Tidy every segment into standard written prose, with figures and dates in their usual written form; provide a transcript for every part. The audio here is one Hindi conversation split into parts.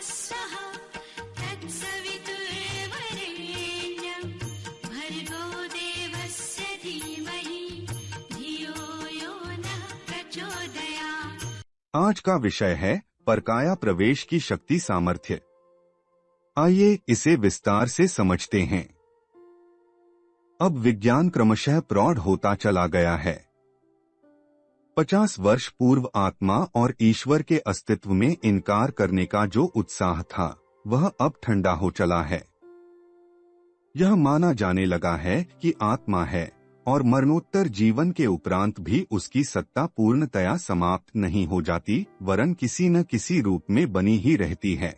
स्वः तत्सवितुर्वरेण्यं भर्गो देवस्य धीमहि धियो यो नः प्रचोदयात्। आज का विषय है परकाया प्रवेश की शक्ति सामर्थ्य। आइए इसे विस्तार से समझते हैं। अब विज्ञान क्रमशः प्रौढ़ होता चला गया है। 50 वर्ष पूर्व आत्मा और ईश्वर के अस्तित्व में इनकार करने का जो उत्साह था वह अब ठंडा हो चला है। यह माना जाने लगा है कि आत्मा है और मरणोत्तर जीवन के उपरांत भी उसकी सत्ता पूर्णतया समाप्त नहीं हो जाती, वरन किसी न किसी रूप में बनी ही रहती है।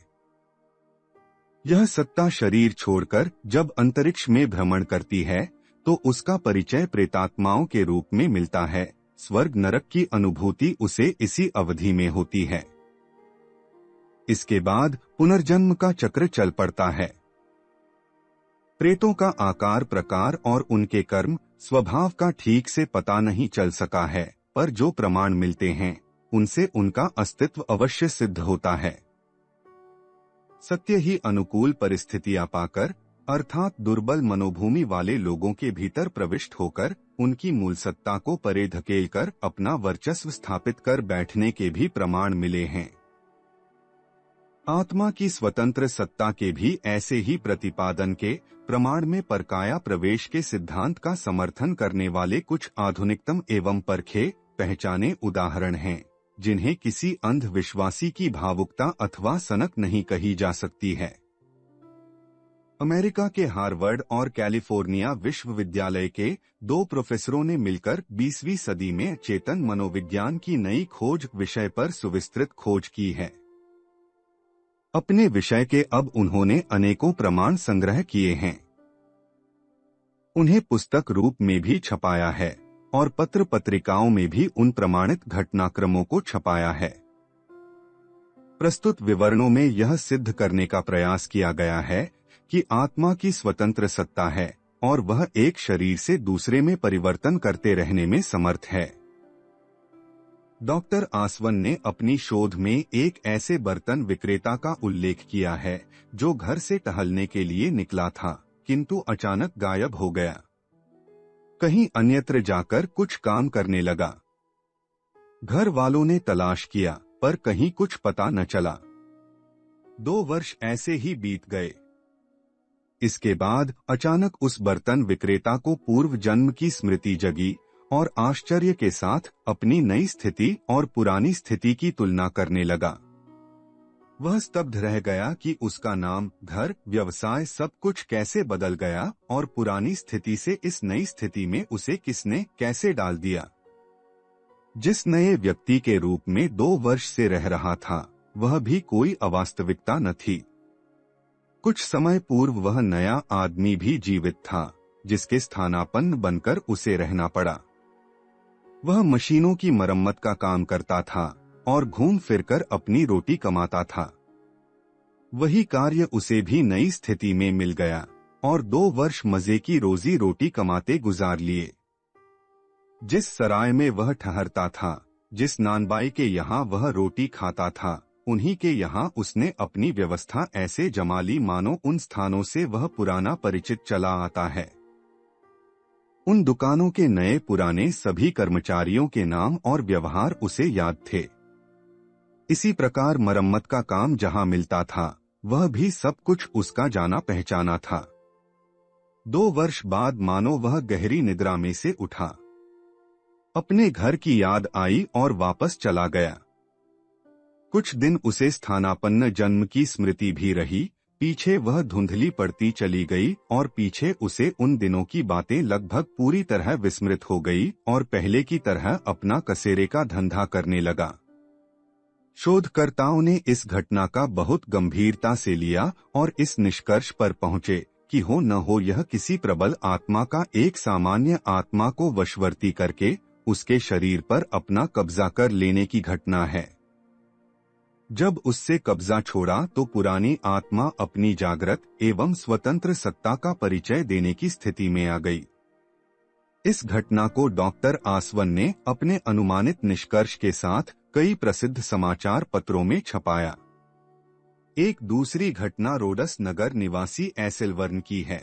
यह सत्ता शरीर छोड़कर जब अंतरिक्ष में भ्रमण करती है तो उसका परिचय प्रेतात्माओं के रूप में मिलता है। स्वर्ग नरक की अनुभूति उसे इसी अवधि में होती है। इसके बाद पुनर्जन्म का चक्र चल पड़ता है। प्रेतों का आकार प्रकार और उनके कर्म स्वभाव का ठीक से पता नहीं चल सका है, पर जो प्रमाण मिलते हैं उनसे उनका अस्तित्व अवश्य सिद्ध होता है। सत्य ही अनुकूल परिस्थितियां पाकर अर्थात दुर्बल मनोभूमि वाले लोगों के भीतर प्रविष्ट होकर उनकी मूल सत्ता को परे धकेलकर अपना वर्चस्व स्थापित कर बैठने के भी प्रमाण मिले हैं। आत्मा की स्वतंत्र सत्ता के भी ऐसे ही प्रतिपादन के प्रमाण में परकाया प्रवेश के सिद्धांत का समर्थन करने वाले कुछ आधुनिकतम एवं परखे पहचाने उदाहरण हैं, जिन्हें किसी अंधविश्वासी की भावुकता अथवा सनक नहीं कही जा सकती है। अमेरिका के हार्वर्ड और कैलिफोर्निया विश्वविद्यालय के 2 प्रोफेसरों ने मिलकर 20वीं सदी में चेतन मनोविज्ञान की नई खोज विषय पर सुविस्तृत खोज की है। अपने विषय के अब उन्होंने अनेकों प्रमाण संग्रह किए हैं। उन्हें पुस्तक रूप में भी छपाया है और पत्र पत्रिकाओं में भी उन प्रमाणित घटनाक्रमों को छपाया है। प्रस्तुत विवरणों में यह सिद्ध करने का प्रयास किया गया है कि आत्मा की स्वतंत्र सत्ता है और वह एक शरीर से दूसरे में परिवर्तन करते रहने में समर्थ है। डॉक्टर आसवन ने अपनी शोध में एक ऐसे बर्तन विक्रेता का उल्लेख किया है जो घर से टहलने के लिए निकला था किंतु अचानक गायब हो गया। कहीं अन्यत्र जाकर कुछ काम करने लगा। घर वालों ने तलाश किया पर कहीं कुछ पता न चला। 2 वर्ष ऐसे ही बीत गए। इसके बाद अचानक उस बर्तन विक्रेता को पूर्व जन्म की स्मृति जगी और आश्चर्य के साथ अपनी नई स्थिति और पुरानी स्थिति की तुलना करने लगा। वह स्तब्ध रह गया कि उसका नाम, घर, व्यवसाय सब कुछ कैसे बदल गया और पुरानी स्थिति से इस नई स्थिति में उसे किसने कैसे डाल दिया। जिस नए व्यक्ति के रूप में 2 वर्ष से रह रहा था वह भी कोई अवास्तविकता न थी। कुछ समय पूर्व वह नया आदमी भी जीवित था जिसके स्थानापन्न बनकर उसे रहना पड़ा। वह मशीनों की मरम्मत का काम करता था और घूम फिरकर अपनी रोटी कमाता था। वही कार्य उसे भी नई स्थिति में मिल गया और 2 वर्ष मजे की रोजी रोटी कमाते गुजार लिए। जिस सराय में वह ठहरता था, जिस नानबाई के यहाँ वह रोटी खाता था, उन्हीं के यहाँ उसने अपनी व्यवस्था ऐसे जमा ली मानो उन स्थानों से वह पुराना परिचित चला आता है। उन दुकानों के नए पुराने सभी कर्मचारियों के नाम और व्यवहार उसे याद थे। इसी प्रकार मरम्मत का काम जहाँ मिलता था वह भी सब कुछ उसका जाना पहचाना था। 2 वर्ष बाद मानो वह गहरी निद्रा में से उठा। अपने घर की याद आई और वापस चला गया। कुछ दिन उसे स्थानापन्न जन्म की स्मृति भी रही। पीछे वह धुंधली पड़ती चली गई और पीछे उसे उन दिनों की बातें लगभग पूरी तरह विस्मृत हो गई और पहले की तरह अपना कसेरे का धंधा करने लगा। शोधकर्ताओं ने इस घटना का बहुत गंभीरता से लिया और इस निष्कर्ष पर पहुंचे कि हो न हो यह किसी प्रबल आत्मा का एक सामान्य आत्मा को वशवर्ती करके उसके शरीर पर अपना कब्जा कर लेने की घटना है। जब उससे कब्जा छोड़ा तो पुरानी आत्मा अपनी जागृत एवं स्वतंत्र सत्ता का परिचय देने की स्थिति में आ गई। इस घटना को डॉक्टर आसवन ने अपने अनुमानित निष्कर्ष के साथ कई प्रसिद्ध समाचार पत्रों में छपाया। एक दूसरी घटना रोडस नगर निवासी एसेलवर्न की है।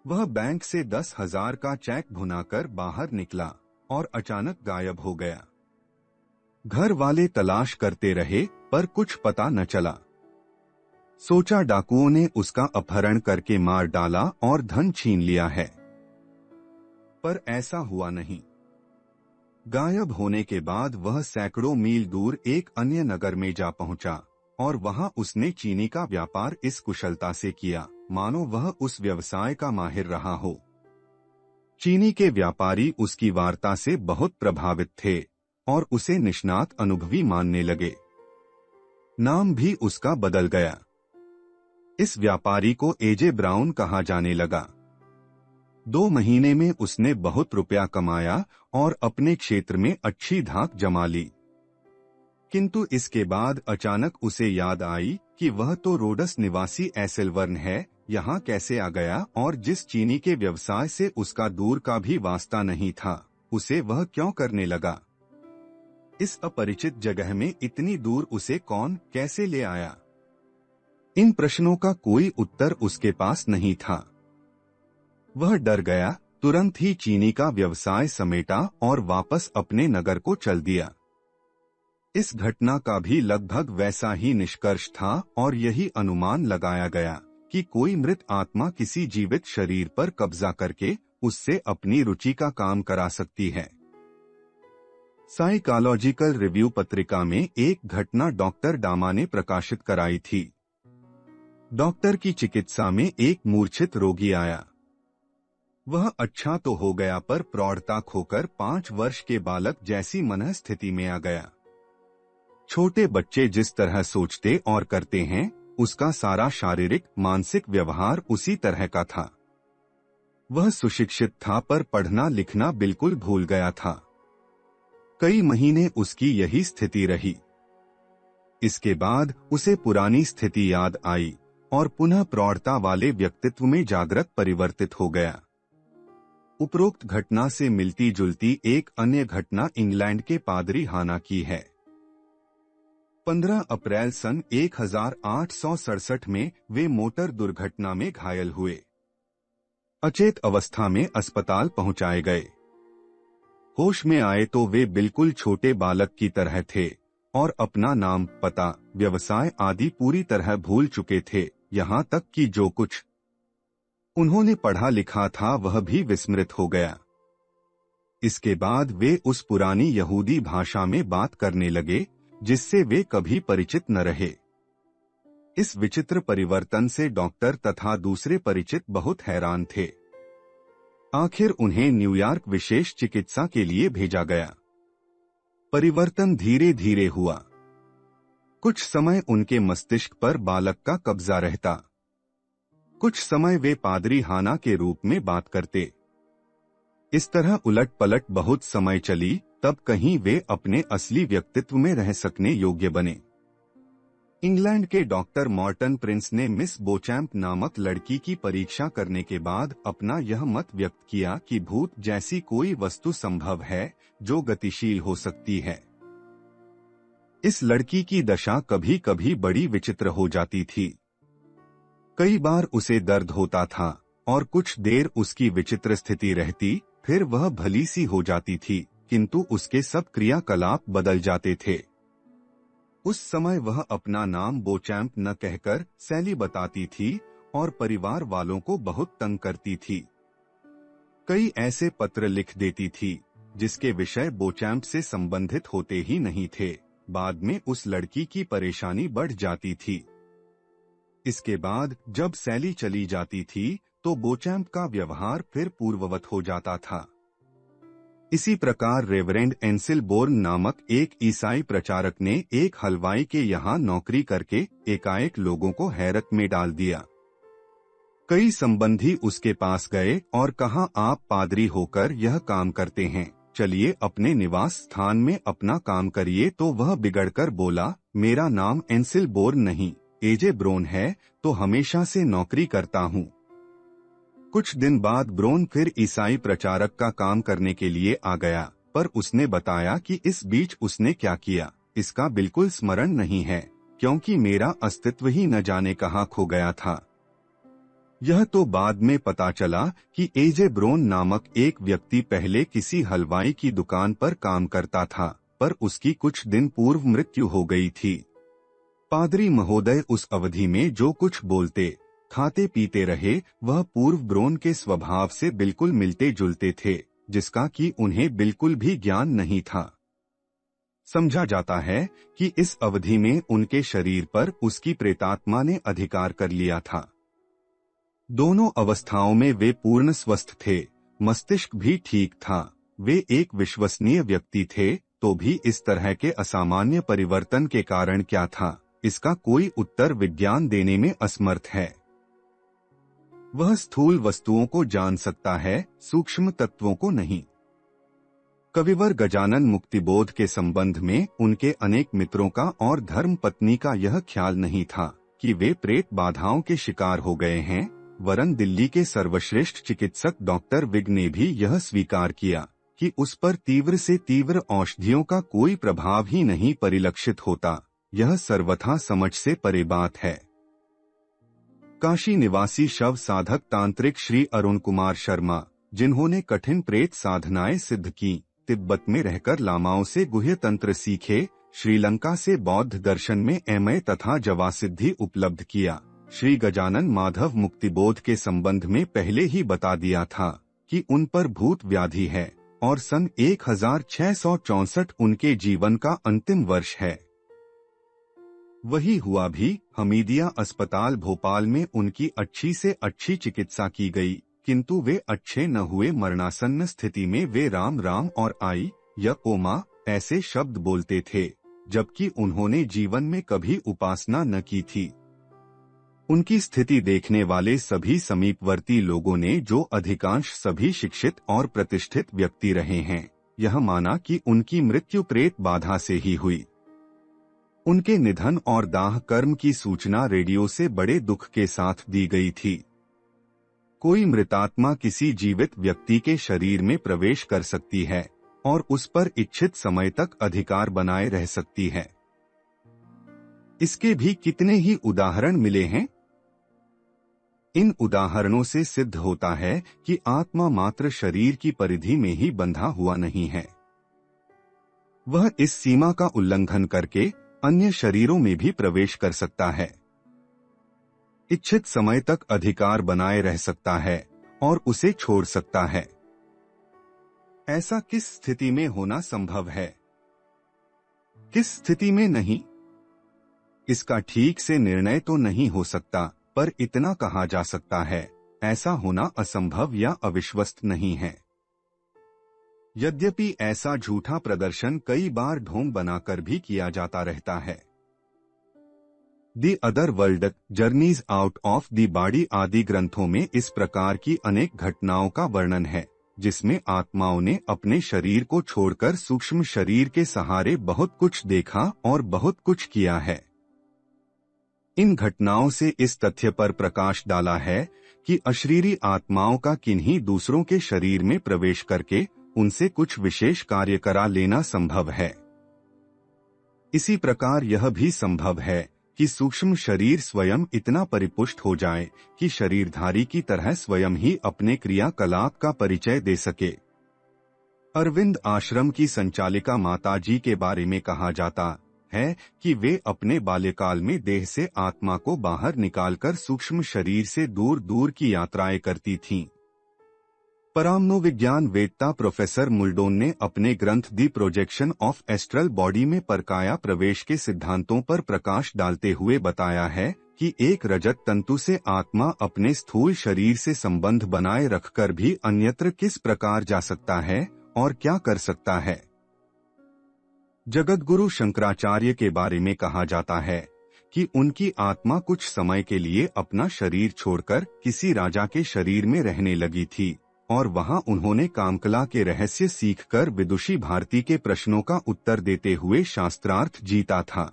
वह बैंक से 10,000 का चेक भुनाकर बाहर निकला और अचानक गायब हो गया। घर वाले तलाश करते रहे पर कुछ पता न चला। सोचा डाकुओं ने उसका अपहरण करके मार डाला और धन छीन लिया है, पर ऐसा हुआ नहीं। गायब होने के बाद वह सैकड़ों मील दूर एक अन्य नगर में जा पहुंचा और वहां उसने चीनी का व्यापार इस कुशलता से किया मानो वह उस व्यवसाय का माहिर रहा हो। चीनी के व्यापारी उसकी वार्ता से बहुत प्रभावित थे और उसे निष्णात अनुभवी मानने लगे। नाम भी उसका बदल गया। इस व्यापारी को एजे ब्राउन कहा जाने लगा। 2 महीने में उसने बहुत रुपया कमाया और अपने क्षेत्र में अच्छी धाक जमा ली। किंतु इसके बाद अचानक उसे याद आई कि वह तो रोडस निवासी एसेलवर्न है, यहाँ कैसे आ गया, और जिस चीनी के व्यवसाय से उसका दूर का भी वास्ता नहीं था, उसे वह क्यों करने लगा। इस अपरिचित जगह में इतनी दूर उसे कौन कैसे ले आया। इन प्रश्नों का कोई उत्तर उसके पास नहीं था। वह डर गया, तुरंत ही चीनी का व्यवसाय समेटा और वापस अपने नगर को चल दिया। इस घटना का भी लगभग वैसा ही निष्कर्ष था और यही अनुमान लगाया गया कि कोई मृत आत्मा किसी जीवित शरीर पर कब्जा करके उससे अपनी रुचि का काम करा सकती है। साइकोलॉजिकल रिव्यू पत्रिका में एक घटना डॉक्टर डामा ने प्रकाशित कराई थी। डॉक्टर की चिकित्सा में एक मूर्छित रोगी आया। वह अच्छा तो हो गया पर प्रौढ़ता खोकर 5 वर्ष के बालक जैसी मनःस्थिति में आ गया। छोटे बच्चे जिस तरह सोचते और करते हैं, उसका सारा शारीरिक मानसिक व्यवहार उसी तरह का था। वह सुशिक्षित था पर पढ़ना लिखना बिल्कुल भूल गया था। कई महीने उसकी यही स्थिति रही। इसके बाद उसे पुरानी स्थिति याद आई और पुनः प्रौढ़ता वाले व्यक्तित्व में जागृत परिवर्तित हो गया। उपरोक्त घटना से मिलती जुलती एक अन्य घटना इंग्लैंड के पादरी हाना की है। 15 अप्रैल सन 1867 में वे मोटर दुर्घटना में घायल हुए। अचेत अवस्था में अस्पताल पहुंचाए गए। होश में आए तो वे बिल्कुल छोटे बालक की तरह थे और अपना नाम, पता, व्यवसाय आदि पूरी तरह भूल चुके थे, यहाँ तक कि जो कुछ उन्होंने पढ़ा लिखा था वह भी विस्मृत हो गया। इसके बाद वे उस पुरानी यहूदी भाषा में बात करने लगे जिससे वे कभी परिचित न रहे। इस विचित्र परिवर्तन से डॉक्टर तथा दूसरे परिचित बहुत हैरान थे। आखिर उन्हें न्यूयॉर्क विशेष चिकित्सा के लिए भेजा गया। परिवर्तन धीरे धीरे हुआ। कुछ समय उनके मस्तिष्क पर बालक का कब्जा रहता। कुछ समय वे पादरी हाना के रूप में बात करते। इस तरह उलट पलट बहुत समय चली, तब कहीं वे अपने असली व्यक्तित्व में रह सकने योग्य बने। इंग्लैंड के डॉक्टर मॉर्टन प्रिंस ने मिस बोचैम्प नामक लड़की की परीक्षा करने के बाद अपना यह मत व्यक्त किया कि भूत जैसी कोई वस्तु संभव है जो गतिशील हो सकती है। इस लड़की की दशा कभी कभी बड़ी विचित्र हो जाती थी। कई बार उसे दर्द होता था और कुछ देर उसकी विचित्र स्थिति रहती, फिर वह भली सी हो जाती थी, किंतु उसके सब क्रियाकलाप बदल जाते थे। उस समय वह अपना नाम बोचैम्प न कहकर सैली बताती थी और परिवार वालों को बहुत तंग करती थी। कई ऐसे पत्र लिख देती थी जिसके विषय बोचैम्प से संबंधित होते ही नहीं थे। बाद में उस लड़की की परेशानी बढ़ जाती थी। इसके बाद जब सैली चली जाती थी तो बोचैम्प का व्यवहार फिर पूर्ववत हो जाता था। इसी प्रकार रेवरेंड एंसिल बोर्न नामक एक ईसाई प्रचारक ने एक हलवाई के यहाँ नौकरी करके एकाएक लोगों को हैरत में डाल दिया। कई संबंधी उसके पास गए और कहा, आप पादरी होकर यह काम करते हैं, चलिए अपने निवास स्थान में अपना काम करिए। तो वह बिगड़कर बोला, मेरा नाम एंसिल बोर्न नहीं, एजे ब्रोन है, तो हमेशा से नौकरी करता हूँ। कुछ दिन बाद ब्रोन फिर ईसाई प्रचारक का काम करने के लिए आ गया, पर उसने बताया कि इस बीच उसने क्या किया इसका बिल्कुल स्मरण नहीं है। क्योंकि मेरा अस्तित्व ही न जाने कहाँ खो गया था। यह तो बाद में पता चला कि एजे ब्रोन नामक एक व्यक्ति पहले किसी हलवाई की दुकान पर काम करता था, पर उसकी कुछ दिन पूर्व मृत्यु हो गई थी। पादरी महोदय उस अवधि में जो कुछ बोलते, खाते पीते रहे, वह पूर्व ब्रोन के स्वभाव से बिल्कुल मिलते जुलते थे, जिसका कि उन्हें बिल्कुल भी ज्ञान नहीं था। समझा जाता है कि इस अवधि में उनके शरीर पर उसकी प्रेतात्मा ने अधिकार कर लिया था। दोनों अवस्थाओं में वे पूर्ण स्वस्थ थे, मस्तिष्क भी ठीक था, वे एक विश्वसनीय व्यक्ति थे, तो भी इस तरह के असामान्य परिवर्तन के कारण क्या था, इसका कोई उत्तर विज्ञान देने में असमर्थ है। वह स्थूल वस्तुओं को जान सकता है, सूक्ष्म तत्वों को नहीं। कविवर गजानन मुक्तिबोध के संबंध में उनके अनेक मित्रों का और धर्म पत्नी का यह ख्याल नहीं था कि वे प्रेत बाधाओं के शिकार हो गए हैं, वरन दिल्ली के सर्वश्रेष्ठ चिकित्सक डॉक्टर विग ने भी यह स्वीकार किया कि उस पर तीव्र से तीव्र औषधियों का कोई प्रभाव ही नहीं परिलक्षित होता। यह सर्वथा समझ से परे बात है। काशी निवासी शव साधक तांत्रिक श्री अरुण कुमार शर्मा, जिन्होंने कठिन प्रेत साधनाएं सिद्ध की, तिब्बत में रहकर लामाओं से गुह्य तंत्र सीखे, श्रीलंका से बौद्ध दर्शन में एमए तथा जवासिद्धि उपलब्ध किया, श्री गजानन माधव मुक्तिबोध के संबंध में पहले ही बता दिया था कि उन पर भूत व्याधि है और सन 1664 उनके जीवन का अंतिम वर्ष है। वही हुआ भी। हमीदिया अस्पताल भोपाल में उनकी अच्छी से अच्छी चिकित्सा की गई, किंतु वे अच्छे न हुए। मरणासन्न स्थिति में वे राम राम और आई या ओमा ऐसे शब्द बोलते थे, जबकि उन्होंने जीवन में कभी उपासना न की थी। उनकी स्थिति देखने वाले सभी समीपवर्ती लोगों ने, जो अधिकांश सभी शिक्षित और प्रतिष्ठित व्यक्ति रहे हैं, यह माना कि उनकी मृत्यु प्रेत बाधा से ही हुई। उनके निधन और दाह कर्म की सूचना रेडियो से बड़े दुख के साथ दी गई थी। कोई मृतात्मा किसी जीवित व्यक्ति के शरीर में प्रवेश कर सकती है और उस पर इच्छित समय तक अधिकार बनाए रह सकती है। इसके भी कितने ही उदाहरण मिले हैं। इन उदाहरणों से सिद्ध होता है कि आत्मा मात्र शरीर की परिधि में ही बंधा हुआ नहीं है, वह इस सीमा का उल्लंघन करके अन्य शरीरों में भी प्रवेश कर सकता है, इच्छित समय तक अधिकार बनाए रह सकता है और उसे छोड़ सकता है। ऐसा किस स्थिति में होना संभव है, किस स्थिति में नहीं, इसका ठीक से निर्णय तो नहीं हो सकता, पर इतना कहा जा सकता है, ऐसा होना असंभव या अविश्वस्त नहीं है। यद्यपि ऐसा झूठा प्रदर्शन कई बार ढोंग बनाकर भी किया जाता रहता है। The other world, journeys out of the body आदि ग्रंथों में इस प्रकार की अनेक घटनाओं का वर्णन है, जिसमें आत्माओं ने अपने शरीर को छोड़कर सूक्ष्म शरीर के सहारे बहुत कुछ देखा और बहुत कुछ किया है। इन घटनाओं से इस तथ्य पर प्रकाश डाला है कि अशरीरी आत्माओं का किन्हीं दूसरों के शरीर में प्रवेश करके उनसे कुछ विशेष कार्य करा लेना संभव है। इसी प्रकार यह भी संभव है कि सूक्ष्म शरीर स्वयं इतना परिपुष्ट हो जाए कि शरीरधारी की तरह स्वयं ही अपने क्रियाकलाप का परिचय दे सके। अरविंद आश्रम की संचालिका माताजी के बारे में कहा जाता है कि वे अपने बाल्यकाल में देह से आत्मा को बाहर निकालकर सूक्ष्म शरीर से दूर दूर की यात्राएं करती थीं। परामनोविज्ञान वेत्ता प्रोफेसर मुल्डोन ने अपने ग्रंथ दी प्रोजेक्शन ऑफ एस्ट्रल बॉडी में परकाया प्रवेश के सिद्धांतों पर प्रकाश डालते हुए बताया है कि एक रजत तंतु से आत्मा अपने स्थूल शरीर से संबंध बनाए रखकर भी अन्यत्र किस प्रकार जा सकता है और क्या कर सकता है। जगतगुरु शंकराचार्य के बारे में कहा जाता है कि उनकी आत्मा कुछ समय के लिए अपना शरीर छोड़कर किसी राजा के शरीर में रहने लगी थी और वहां उन्होंने कामकला के रहस्य सीखकर विदुषी भारती के प्रश्नों का उत्तर देते हुए शास्त्रार्थ जीता था।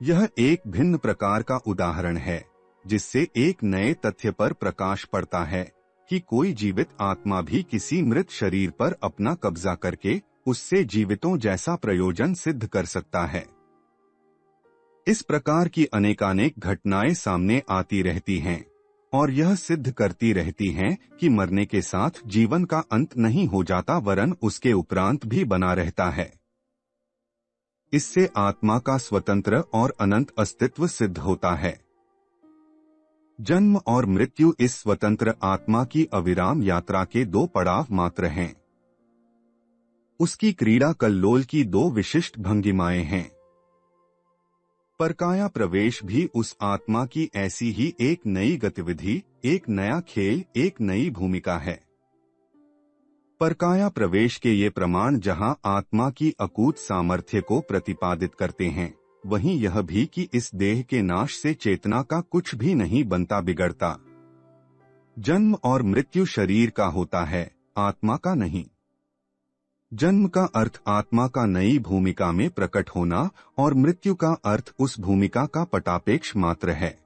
यह एक भिन्न प्रकार का उदाहरण है, जिससे एक नए तथ्य पर प्रकाश पड़ता है कि कोई जीवित आत्मा भी किसी मृत शरीर पर अपना कब्जा करके उससे जीवितों जैसा प्रयोजन सिद्ध कर सकता है। इस प्रकार की अनेकानेक घटनाएं सामने आती रहती हैं और यह सिद्ध करती रहती हैं कि मरने के साथ जीवन का अंत नहीं हो जाता वरन उसके उपरांत भी बना रहता है। इससे आत्मा का स्वतंत्र और अनंत अस्तित्व सिद्ध होता है। जन्म और मृत्यु इस स्वतंत्र आत्मा की अविराम यात्रा के दो पड़ाव मात्र हैं। उसकी क्रीड़ा कल्लोल की दो विशिष्ट भंगिमाएं हैं। परकाया प्रवेश भी उस आत्मा की ऐसी ही एक नई गतिविधि, एक नया खेल, एक नई भूमिका है। परकाया प्रवेश के ये प्रमाण जहां आत्मा की अकूत सामर्थ्य को प्रतिपादित करते हैं, वहीं यह भी कि इस देह के नाश से चेतना का कुछ भी नहीं बनता बिगड़ता। जन्म और मृत्यु शरीर का होता है, आत्मा का नहीं। जन्म का अर्थ आत्मा का नई भूमिका में प्रकट होना और मृत्यु का अर्थ उस भूमिका का पटापेक्ष मात्र है।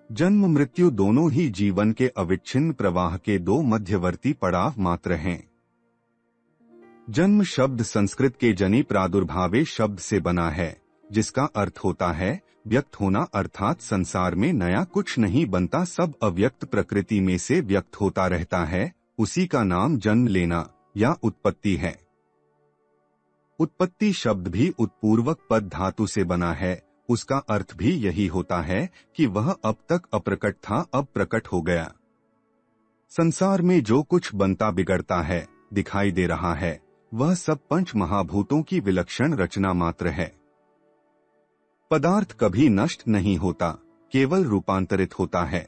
जन्म मृत्यु दोनों ही जीवन के अविच्छिन्न प्रवाह के दो मध्यवर्ती पड़ाव मात्र हैं। जन्म शब्द संस्कृत के जनि प्रादुर्भावे शब्द से बना है, जिसका अर्थ होता है व्यक्त होना, अर्थात संसार में नया कुछ नहीं बनता, सब अव्यक्त प्रकृति में से व्यक्त होता रहता है। उसी का नाम जन्म लेना या उत्पत्ति है। उत्पत्ति शब्द भी उत्पूर्वक पद धातु से बना है। उसका अर्थ भी यही होता है कि वह अब तक अप्रकट था, अब प्रकट हो गया। संसार में जो कुछ बनता बिगड़ता है, दिखाई दे रहा है, वह सब पंच महाभूतों की विलक्षण रचना मात्र है। पदार्थ कभी नष्ट नहीं होता, केवल रूपांतरित होता है।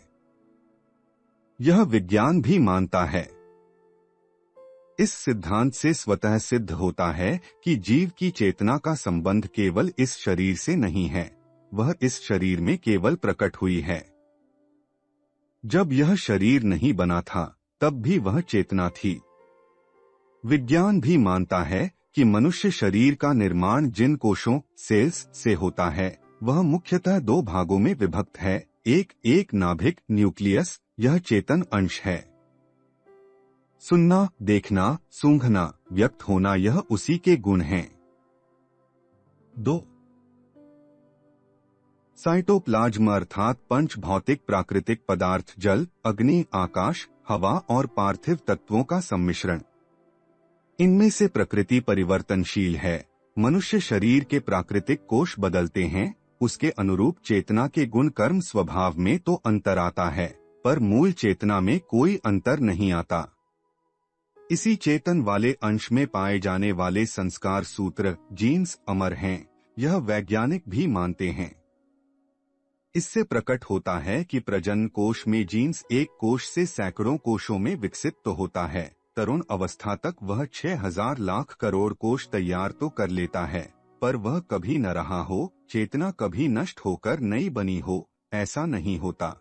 यह विज्ञान भी मानता है। इस सिद्धांत से स्वतः सिद्ध होता है कि जीव की चेतना का संबंध केवल इस शरीर से नहीं है, वह इस शरीर में केवल प्रकट हुई है। जब यह शरीर नहीं बना था, तब भी वह चेतना थी। विज्ञान भी मानता है कि मनुष्य शरीर का निर्माण जिन कोशों, सेल्स से होता है, वह मुख्यतः दो भागों में विभक्त है। एक नाभिक, न्यूक्लियस, यह चेतन अंश है। सुनना, देखना, सूंघना, व्यक्त होना, यह उसी के गुण हैं। 2 साइटोप्लाज्म अर्थात पंच भौतिक प्राकृतिक पदार्थ, जल, अग्नि, आकाश, हवा और पार्थिव तत्वों का सम्मिश्रण। इनमें से प्रकृति परिवर्तनशील है। मनुष्य शरीर के प्राकृतिक कोश बदलते हैं, उसके अनुरूप चेतना के गुण कर्म स्वभाव में तो अंतर आता है, पर मूल चेतना में कोई अंतर नहीं आता। इसी चेतन वाले अंश में पाए जाने वाले संस्कार सूत्र, जीन्स, अमर हैं। यह वैज्ञानिक भी मानते हैं। इससे प्रकट होता है कि प्रजनन कोश में जीन्स एक कोश से सैकड़ों कोशों में विकसित तो होता है। तरुण अवस्था तक वह 6000 लाख करोड़ कोश तैयार तो कर लेता है, पर वह कभी न रहा हो, चेतना कभी नष्ट होकर नई बनी हो, ऐसा नहीं होता।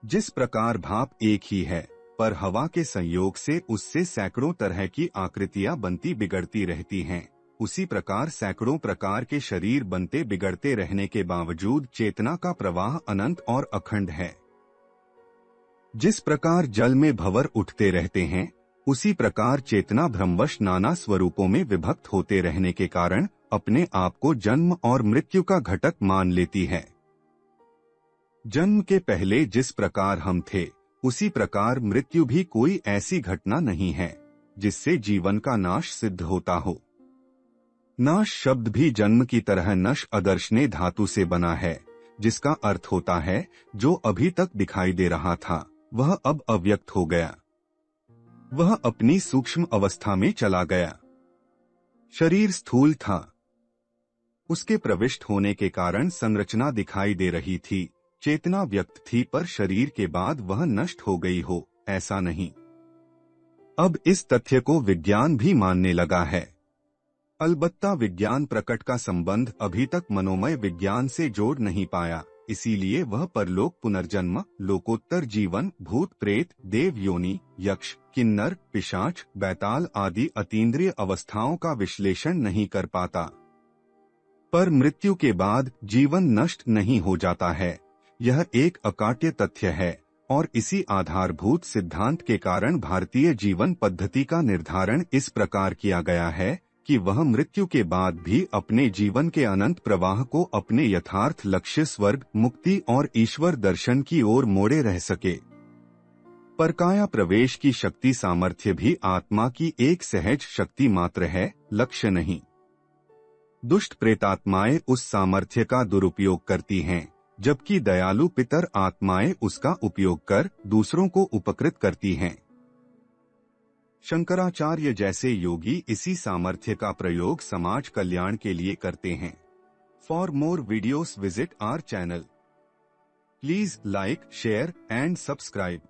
जिस प्रकार भाप एक ही है, पर हवा के संयोग से उससे सैकड़ों तरह की आकृतियां बनती बिगड़ती रहती हैं, उसी प्रकार सैकड़ों प्रकार के शरीर बनते बिगड़ते रहने के बावजूद चेतना का प्रवाह अनंत और अखंड है। जिस प्रकार जल में भंवर उठते रहते हैं, उसी प्रकार चेतना भ्रमवश नाना स्वरूपों में विभक्त होते रहने के कारण अपने आप को जन्म और मृत्यु का घटक मान लेती है। जन्म के पहले जिस प्रकार हम थे, उसी प्रकार मृत्यु भी कोई ऐसी घटना नहीं है जिससे जीवन का नाश सिद्ध होता हो। नाश शब्द भी जन्म की तरह नश अदर्शने धातु से बना है, जिसका अर्थ होता है जो अभी तक दिखाई दे रहा था वह अब अव्यक्त हो गया, वह अपनी सूक्ष्म अवस्था में चला गया। शरीर स्थूल था, उसके प्रविष्ट होने के कारण संरचना दिखाई दे रही थी, चेतना व्यक्त थी, पर शरीर के बाद वह नष्ट हो गई हो, ऐसा नहीं। अब इस तथ्य को विज्ञान भी मानने लगा है। अलबत्ता विज्ञान प्रकट का संबंध अभी तक मनोमय विज्ञान से जोड़ नहीं पाया, इसीलिए वह परलोक पुनर्जन्म, लोकोत्तर जीवन, भूत प्रेत, देव योनि, यक्ष, किन्नर, पिशाच, बैताल आदि अतीन्द्रिय अवस्थाओं का विश्लेषण नहीं कर पाता। पर मृत्यु के बाद जीवन नष्ट नहीं हो जाता है, यह एक अकाट्य तथ्य है और इसी आधारभूत सिद्धांत के कारण भारतीय जीवन पद्धति का निर्धारण इस प्रकार किया गया है कि वह मृत्यु के बाद भी अपने जीवन के अनंत प्रवाह को अपने यथार्थ लक्ष्य स्वर्ग, मुक्ति और ईश्वर दर्शन की ओर मोड़े रह सके। परकाया प्रवेश की शक्ति सामर्थ्य भी आत्मा की एक सहज शक्ति मात्र है, लक्ष्य नहीं। दुष्ट प्रेतात्माएं उस सामर्थ्य का दुरुपयोग करती हैं, जबकि दयालु पितर आत्माएं उसका उपयोग कर दूसरों को उपकृत करती हैं। शंकराचार्य जैसे योगी इसी सामर्थ्य का प्रयोग समाज कल्याण के लिए करते हैं। For more videos visit our channel. Please like, share and subscribe.